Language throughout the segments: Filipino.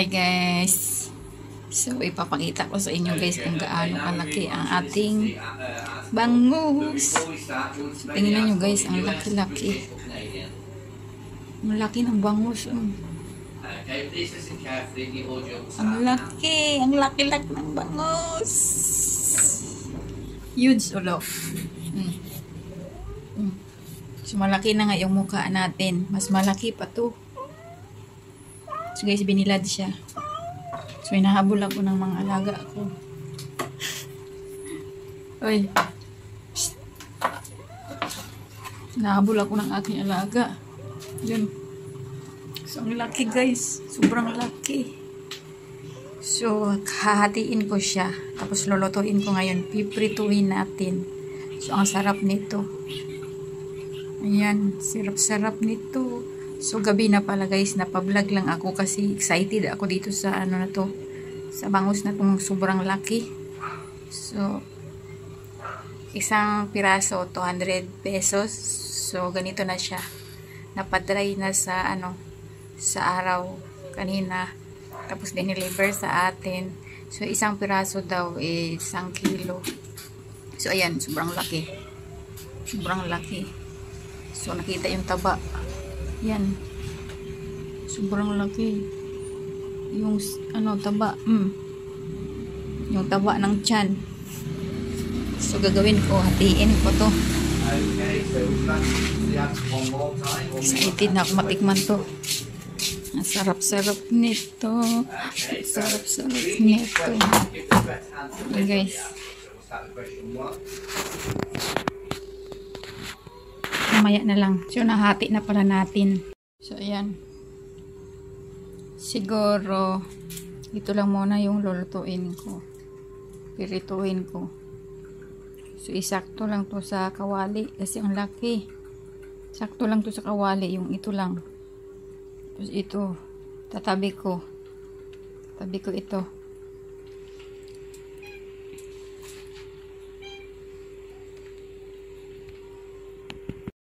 Hi guys. So ipapakita ko sa inyo guys kung gaano kalaki ang ating bangus. So, tingnan nyo guys, ang laki-laki. Ang laki ng bangus. Ang laki-laki ng bangus. Huge ulo. So malaki na nga yung mukha natin. Mas malaki pa to. So guys, binilad siya. So hinahabol ako ng mga alaga ko. Oy. Hinahabol ako ng aking alaga. Yun. So ang laki guys. Sobrang laki. So hahatiin ko siya. Tapos lulutuin ko ngayon. Piprituin natin. So ang sarap nito. Ayan. Sarap-sarap nito. So, gabi na pala guys, napablog lang ako kasi excited ako dito sa ano na to, sa bangus na tong sobrang laki. So, isang piraso, 200 pesos. So, ganito na siya. Napadry na sa ano, sa araw kanina. Tapos, dineliver sa atin. So, isang piraso daw is 1 kilo. So, ayan, sobrang laki. Sobrang laki. So, nakita yung taba. Yan. Sobrang laki. Yung ano, taba. Yung taba ng tiyan. So gagawin ko, hatiin ko to. Excited na ako matikman to. Ang sarap-sarap nito. Sarap-sarap nito. Yan guys. Mamaya na lang. So, nahati na pala natin. So, ayan. Siguro, ito lang muna yung lulutuin ko. Pirituin ko. So, isakto lang to sa kawali. Kasi ang laki. Sakto lang to sa kawali. Yung ito lang. Tapos ito. Tatabi ko. Tabi ko ito.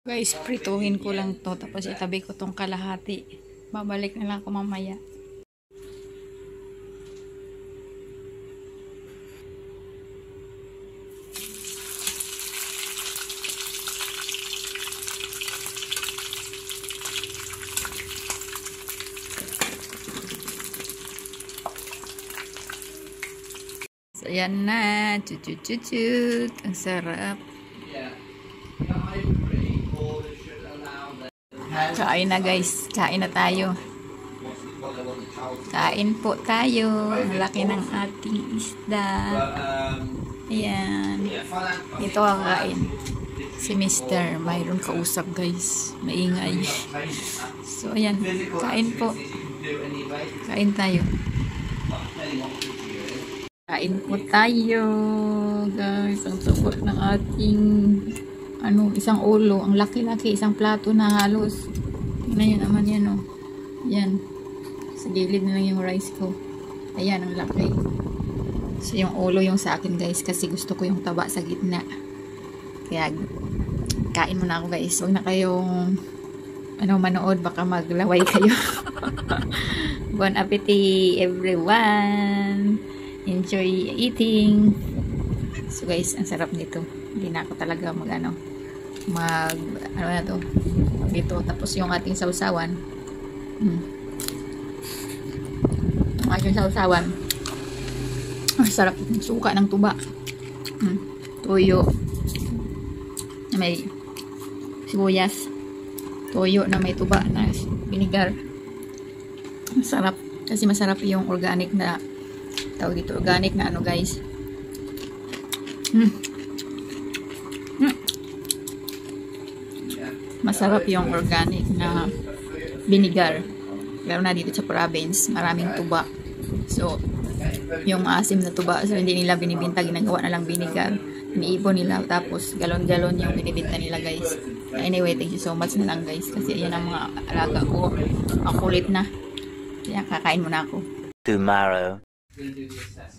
Guys, prituhin ko lang to. Tapos itabi ko tong kalahati. Babalik na lang ako mamaya. So, yan na. Chut-chut-chut. Ang sarap. Kain na guys. Kain na tayo. Kain po tayo. Malaki ng ating isda. Ayan. Ito ang kain. Si Mr. Mayroon kausap guys. Maingay. So ayan. Kain po. Kain tayo. Kain po tayo. Guys. Ang sabot ng ating isang ulo. Ang laki-laki. Isang plato na halos. Tingnan nyo naman yan, oh. Yan. Sa gilid na lang yung rice ko. Ayan, ang laki. So, yung ulo yung sa akin, guys. Kasi gusto ko yung taba sa gitna. Kaya, kain muna ako, guys. Huwag na kayong manood. Baka maglaway kayo. Bon appetit, everyone. Enjoy eating. So, guys, ang sarap nito. Hindi na ako talaga dito. Tapos yung ating sausawan. Ang ating sausawan. Ang sarap. Suka ng tuba. Toyo. May sibuyas. Toyo na may tuba na vinegar. Ang sarap. Kasi masarap yung organic na tawag dito. Organic na guys. Masarap yung organic na vinegar. Lalo na dito sa province, maraming tuba. So, yung maasim na tuba, so hindi nila binibinta, ginagawa na lang vinegar. Iniipon nila, tapos galon-galon yung binibinta nila guys. Anyway, thank you so much na lang guys. Kasi ayan ang mga alaga ko. Ang kulit na. Kaya kakain muna ako. Tomorrow.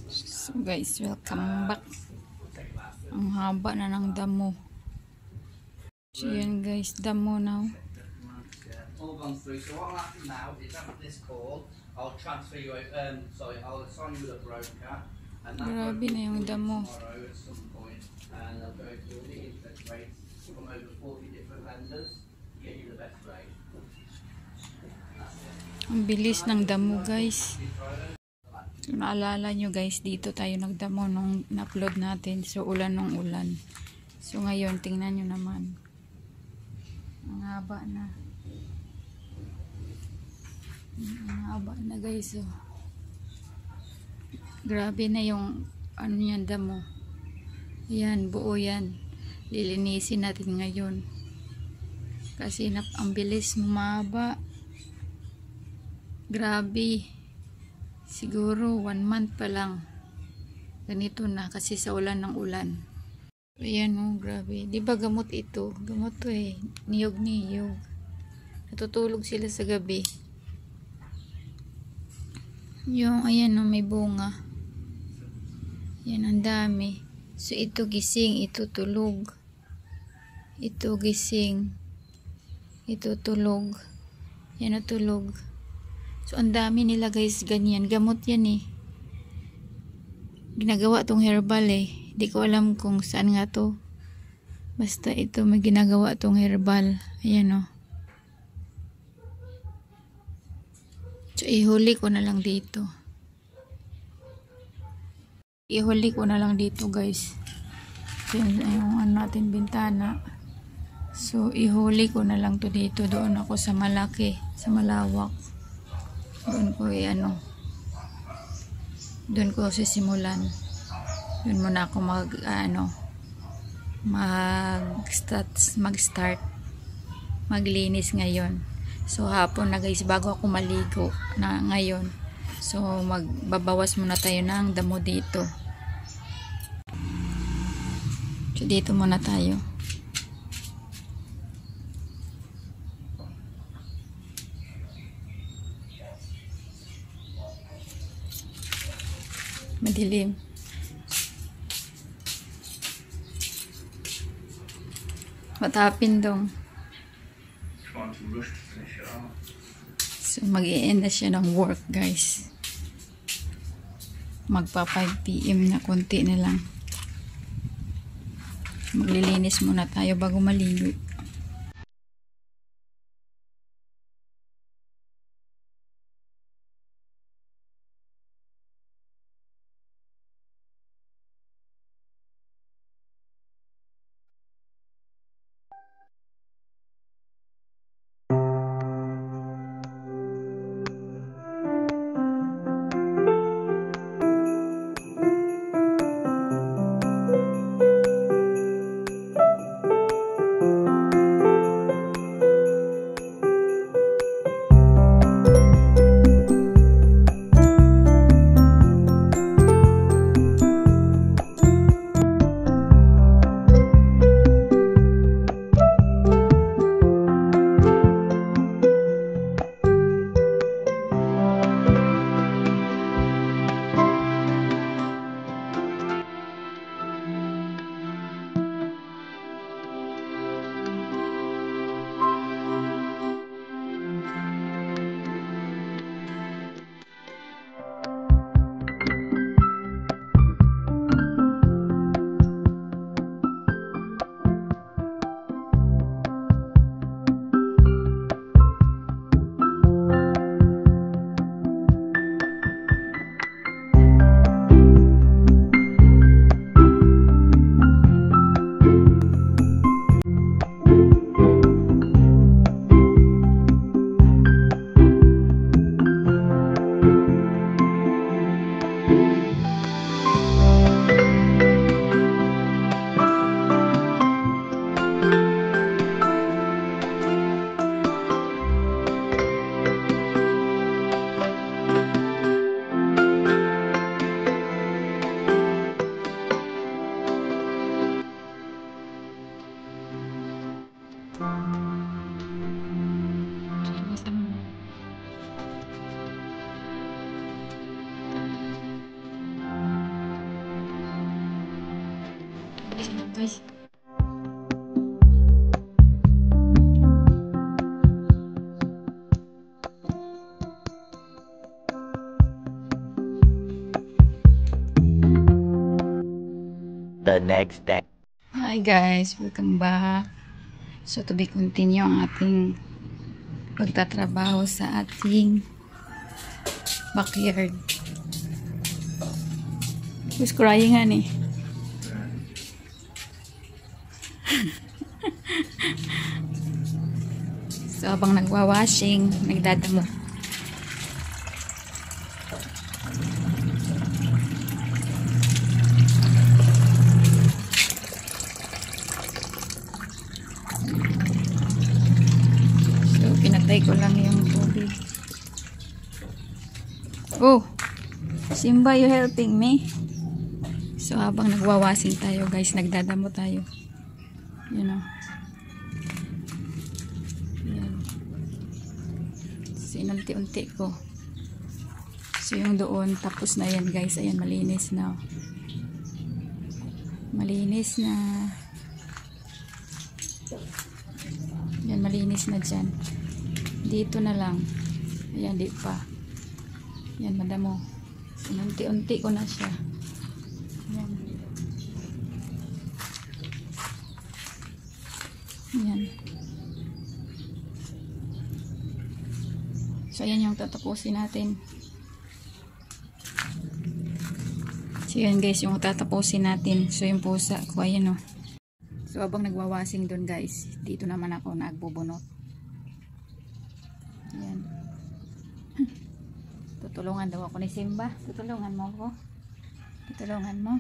So guys, welcome back. Ang haba na ng damo. So yan guys, damo now. all gone through. So what will happen now is after this call, I'll transfer you. I'll assign you with a broker, and that Grabe broker na yung will call damo. you tomorrow at some point, and they'll go through all the interest rates from over 40 different lenders to get you the best rate. Ang bilis ng damo, guys. So, naalala nyo guys, dito tayo nagdamo nung na-upload natin. So, ulan nung ulan. So, ngayon, tingnan nyo naman. Ang haba na. Ang haba na guys. So, grabe na yung ano yan, damo. Yan, buo yan. Lilinisin natin ngayon. Kasi ang bilis humaba. Grabe. Siguro 1 month pa lang. Ganito na kasi sa ulan ng ulan. Ayan oh, grabe. Di ba gamot ito? Gamot to eh. Niyog. Natutulog sila sa gabi. Yung, ayan oh, may bunga. Yan, ang dami. So, ito gising, ito tulog. Ito gising. Ito tulog. Yan o tulog. So, ang dami nila guys, ganyan. Gamot yan eh. Ginagawa tong herbal eh. Di ko alam kung saan nga to. Basta ito, may ginagawa tong herbal. Ayan o. So, ihuli ko na lang dito. Ihuli ko na lang dito guys. So, yung ano natin, bintana. So, ihuli ko na lang to dito. Doon ako sa malaki, sa malawak. Doon ko doon ko sisimulan. Doon muna ako mag-start maglinis ngayon. So hapon na guys, bago ako maligo na ngayon. So magbabawas muna tayo ng damo dito. So dito muna tayo. Madilim. Matapin dong. So mag-i-end na siya ng work guys. Magpa 5 PM na, konti na lang. Maglilinis muna tayo bago maligo. the next day. Hi guys, welcome back. So to be continue ang ating pagtatrabaho sa ating backyard. Who's crying, honey? So habang nagwa-washing, nagdadamo. Pinatay ko lang yung tubig. Oh, Simba, you helping me? So habang nagwawasing tayo guys, nagdadamo tayo. You know. Yan. So inunti-unti ko. So yung doon, tapos na yan guys. Ayan, malinis na. Malinis na. Yan, malinis na dyan. Dito na lang. Ayan, di pa. Yan, madamo. Unti-unti ko na siya. Ayan. Ayan. So, ayan yung tatapusin natin. So, yan guys, yung tatapusin natin. So, yung pusa ko, ayan o. So, habang nagwawasing doon guys, dito naman ako nagbubunot. Ayan. Tutulungan daw ako ni Simba. Tutulungan mo ako. Tutulungan mo.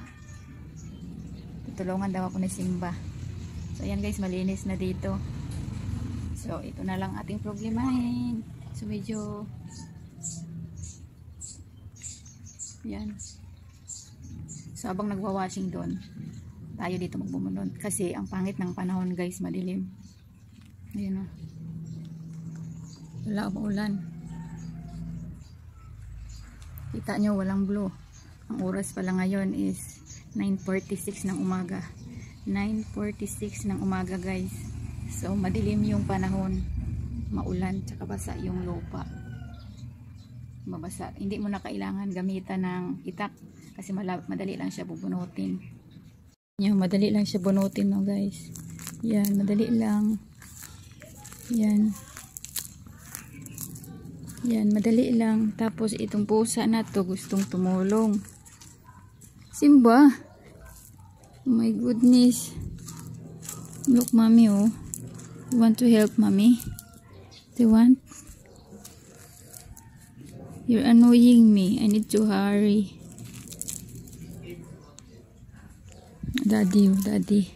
Tutulungan daw ako ni Simba. So ayan guys, malinis na dito. So ito na lang ating problemahin. So medyo yan. So habang nagwa-watching doon, tayo dito magbumunod. Kasi ang pangit ng panahon guys, madilim. Ayan o. Wala umuulan. Kita nyo, walang blue. Ang oras pala ngayon is 9:46 ng umaga. 9:46 ng umaga guys. So madilim yung panahon. Maulan, tsaka basa yung lupa. Mabasa. Hindi mo na kailangan gamitan ng itak. Kasi madali lang siya bubunutin. Yan, madali lang siya bunutin no guys. Yan, madali lang. Yan. Yan, madali lang. Tapos itong pusa na to gustong tumulong. Simba. Oh my goodness. Look, mommy, oh. You want to help, mommy? Do you want? You're annoying me. I need to hurry. Daddy, oh, daddy.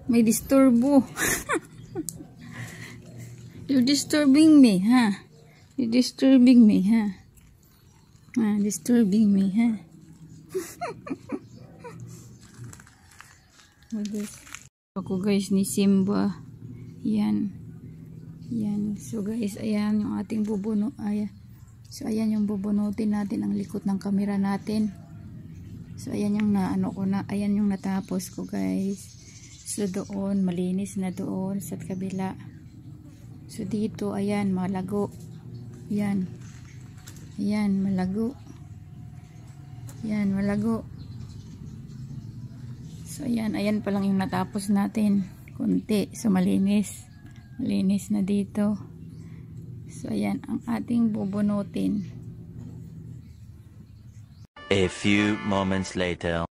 May disturbo. You're disturbing me, huh? You're disturbing me, huh? Disturbing me, huh? Ako guys ni Simba. Yan. Yan. So guys, ayan yung ating bubuno. Ayan. So ayan yung bubunutin natin ang likod ng camera natin. So ayan yung naano ko na. Ayan yung natapos ko guys. So doon, malinis na doon sa kabila. So dito, ayan, malago. Yan. Yan, malago. Yan, malago. So, ayan. Ayan pa lang yung natapos natin. Kunti. So, malinis. Malinis na dito. So, ayan. Ang ating bubunutin. A few moments later.